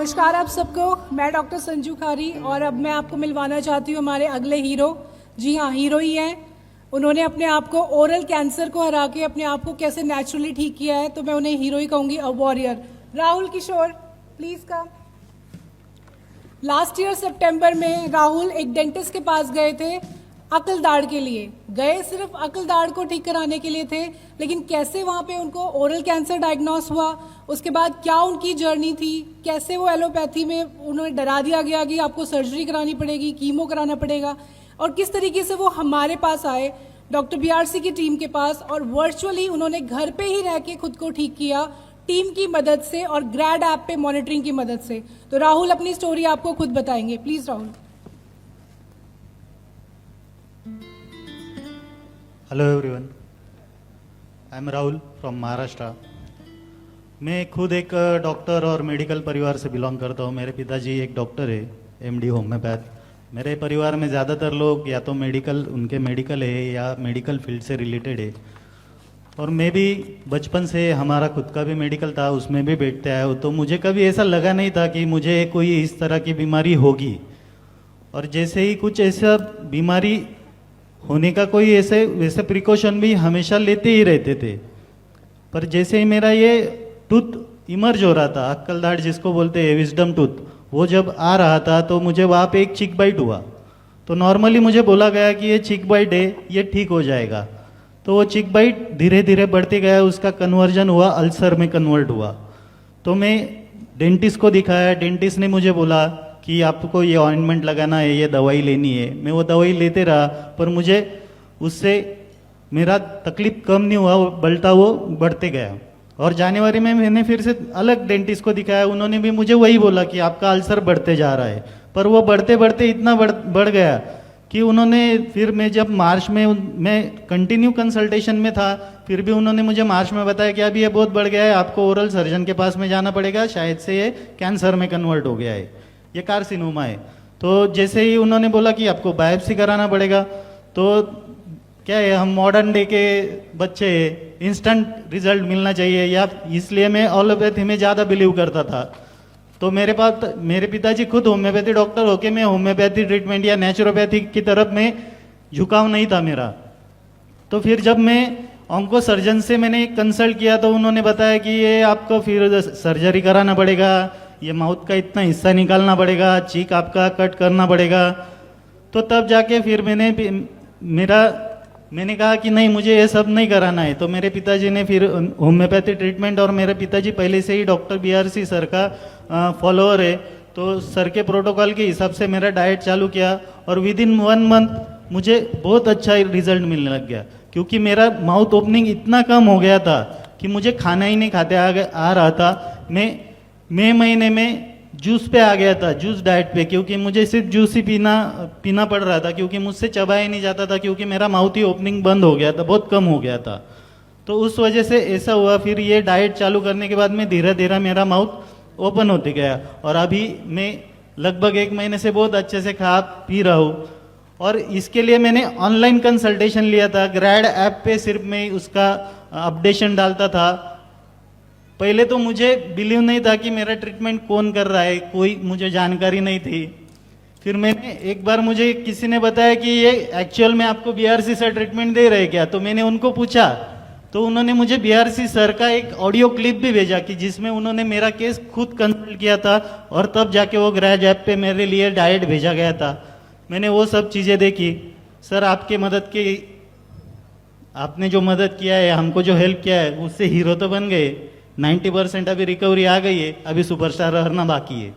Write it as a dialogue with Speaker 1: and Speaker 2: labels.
Speaker 1: नमस्कार आप सबको। मैं डॉक्टर संजू खारी और अब मैं आपको मिलवाना चाहती हूँ हमारे अगले हीरो। जी हाँ, हीरो ही हैं। उन्होंने अपने आप को ओरल कैंसर को हरा के अपने आप को कैसे नेचुरली ठीक किया है, तो मैं उन्हें हीरो ही कहूँगी, a warrior. Rahul Kishore, please come. Last year सितंबर में राहुल एक डेंटिस्ट के पास गए थे अकल दाढ़ के लिए। गए सिर्फ अकल दाढ़ को ठीक कराने के लिए थे, लेकिन कैसे वहाँ पे उनको ओरल कैंसर डायग्नोस हुआ, उसके बाद क्या उनकी जर्नी थी, कैसे वो एलोपैथी में उन्हें डरा दिया गया कि आपको सर्जरी करानी पड़ेगी, कीमो कराना पड़ेगा, और किस तरीके से वो हमारे पास आए डॉक्टर बीआरसी की टीम के पास, और वर्चुअली उन्होंने घर पे ही रह के खुद को ठीक किया टीम की मदद से और ग्रैड ऐप पे मॉनिटरिंग की मदद से। तो राहुल अपनी स्टोरी आपको खुद बताएंगे। Please Rahul.
Speaker 2: Hello everyone, I am Rahul from Maharashtra. मैं खुद एक डॉक्टर और मेडिकल परिवार से बिलोंग करता हूँ। मेरे पिताजी एक डॉक्टर है, एमडी होम्योपैथ। मेरे परिवार में ज़्यादातर लोग या तो उनके मेडिकल है या मेडिकल फील्ड से रिलेटेड है, और मैं भी बचपन से हमारा खुद का भी मेडिकल था, उसमें भी बैठते आया हूँ। तो मुझे कभी ऐसा लगा नहीं था कि मुझे कोई इस तरह की बीमारी होगी, और जैसे ही कुछ ऐसा बीमारी होने का कोई वैसे प्रिकॉशन भी हमेशा लेते ही रहते थे। पर जैसे ही मेरा ये टूथ इमर्ज हो रहा था, अक्कल दाढ़ जिसको बोलते हैं, विजडम टूथ, वो जब आ रहा था तो मुझे वहाँ पे एक चिक बाइट हुआ। तो नॉर्मली मुझे बोला गया कि ये चिक बाइट है, ये ठीक हो जाएगा। तो वो चिक बाइट धीरे धीरे बढ़ते गया, उसका कन्वर्जन हुआ, अल्सर में कन्वर्ट हुआ। तो मैं डेंटिस्ट को दिखाया, डेंटिस्ट ने मुझे बोला कि आपको ये ऑइंटमेंट लगाना है, ये दवाई लेनी है। मैं वो दवाई लेते रहा, पर मुझे उससे मेरा तकलीफ कम नहीं हुआ, वो बढ़ते गया। और जनवरी में मैंने फिर से अलग डेंटिस्ट को दिखाया, उन्होंने भी मुझे वही बोला कि आपका अल्सर बढ़ते जा रहा है। पर वो बढ़ते बढ़ते इतना बढ़ गया कि उन्होंने फिर जब मार्च में मैं कंटिन्यू कंसल्टेशन में था, फिर भी उन्होंने मुझे मार्च में बताया कि अभी ये बहुत बढ़ गया है, आपको ओरल सर्जन के पास में जाना पड़ेगा, शायद से ये कैंसर में कन्वर्ट हो गया है, ये कार्सिनोमा है। तो जैसे ही उन्होंने बोला कि आपको बायोप्सी कराना पड़ेगा, तो क्या है, हम मॉडर्न डे के बच्चे, इंस्टेंट रिजल्ट मिलना चाहिए, या इसलिए मैं एलोपैथी में ज़्यादा बिलीव करता था। तो मेरे पिताजी खुद होम्योपैथी डॉक्टर होके मैं होम्योपैथी ट्रीटमेंट या नेचुरोपैथी की तरफ में झुकाव नहीं था मेरा। तो फिर जब मैं ऑन्को सर्जन से मैंने कंसल्ट किया, तो उन्होंने बताया कि ये आपको फिर सर्जरी कराना पड़ेगा, ये माउथ का इतना हिस्सा निकालना पड़ेगा, चीक आपका कट करना पड़ेगा। तो तब जाके फिर मैंने कहा कि नहीं, मुझे ये सब नहीं कराना है। तो मेरे पिताजी ने फिर होम्योपैथी ट्रीटमेंट, और मेरे पिताजी पहले से ही डॉक्टर बीआरसी सर का फॉलोअर है, तो सर के प्रोटोकॉल के हिसाब से मेरा डाइट चालू किया, और विद इन 1 मंथ मुझे बहुत अच्छा रिजल्ट मिलने लग गया। क्योंकि मेरा माउथ ओपनिंग इतना कम हो गया था कि मुझे खाना ही नहीं खाते आ रहा था। मैं मई महीने में जूस पे आ गया था, जूस डाइट पे, क्योंकि मुझे सिर्फ जूस ही पीना पड़ रहा था, क्योंकि मुझसे चबाया नहीं जाता था, क्योंकि मेरा माउथ ही ओपनिंग बंद हो गया था, बहुत कम हो गया था। तो उस वजह से ऐसा हुआ। फिर ये डाइट चालू करने के बाद में धीरे धीरे मेरा माउथ ओपन होते गया, और अभी मैं लगभग 1 महीने से बहुत अच्छे से खा पी रहा हूँ। और इसके लिए मैंने ऑनलाइन कंसल्टेशन लिया था, ग्रैड ऐप पे सिर्फ मैं उसका अपडेशन डालता था। पहले तो मुझे बिलीव नहीं था कि मेरा ट्रीटमेंट कौन कर रहा है, कोई मुझे जानकारी नहीं थी। फिर मैंने एक बार, मुझे किसी ने बताया कि ये एक्चुअल में आपको बीआरसी सर ट्रीटमेंट दे रहे क्या, तो मैंने उनको पूछा, तो उन्होंने मुझे बीआरसी सर का एक ऑडियो क्लिप भी भेजा कि जिसमें उन्होंने मेरा केस खुद कंसल्ट किया था, और तब जाके वो ग्रैड ऐप पे मेरे लिए डाइट भेजा गया था। मैंने वो सब चीज़ें देखी। सर आपने जो मदद किया है, हमको जो हेल्प किया है, उससे हीरो तो बन गए। 90% अभी रिकवरी आ गई है, अभी सुपरस्टार रहना बाकी है।